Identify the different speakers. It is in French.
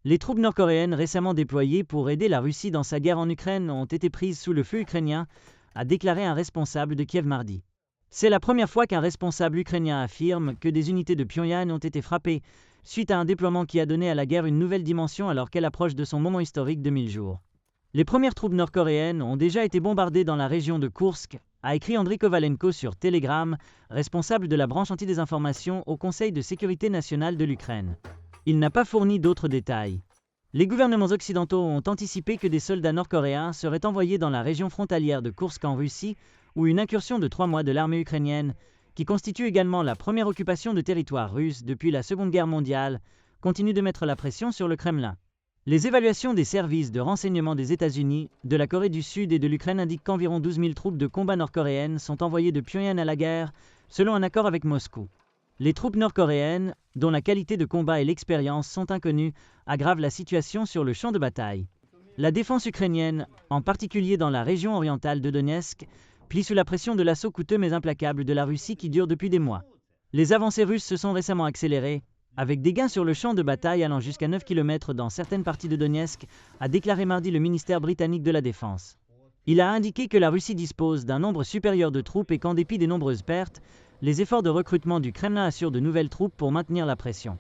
Speaker 1: Les troupes nord-coréennes récemment déployées pour aider la Russie dans sa guerre en Ukraine ont été prises sous le feu ukrainien, a déclaré un responsable de Kiev mardi. C'est la première fois qu'un responsable ukrainien affirme que des unités de Pyongyang ont été frappées, suite à un déploiement qui a donné à la guerre une nouvelle dimension alors qu'elle approche de son moment historique de 1000 jours. Les premières troupes nord-coréennes ont déjà été bombardées dans la région de Koursk, a écrit Andriy Kovalenko sur Telegram, responsable de la branche anti-désinformation au Conseil de sécurité nationale de l'Ukraine. Il n'a pas fourni d'autres détails. Les gouvernements occidentaux ont anticipé que des soldats nord-coréens seraient envoyés dans la région frontalière de Koursk en Russie, où une incursion de 3 mois de l'armée ukrainienne, qui constitue également la première occupation de territoire russe depuis la Seconde Guerre mondiale, continue de mettre la pression sur le Kremlin. Les évaluations des services de renseignement des États-Unis, de la Corée du Sud et de l'Ukraine indiquent qu'environ 12 000 troupes de combat nord-coréennes sont envoyées de Pyongyang à la guerre, selon un accord avec Moscou. Les troupes nord-coréennes, dont la qualité de combat et l'expérience sont inconnues, aggravent la situation sur le champ de bataille. La défense ukrainienne, en particulier dans la région orientale de Donetsk, plie sous la pression de l'assaut coûteux mais implacable de la Russie qui dure depuis des mois. Les avancées russes se sont récemment accélérées, avec des gains sur le champ de bataille allant jusqu'à 9 km dans certaines parties de Donetsk, a déclaré mardi le ministère britannique de la Défense. Il a indiqué que la Russie dispose d'un nombre supérieur de troupes et qu'en dépit des nombreuses pertes, les efforts de recrutement du Kremlin assurent de nouvelles troupes pour maintenir la pression.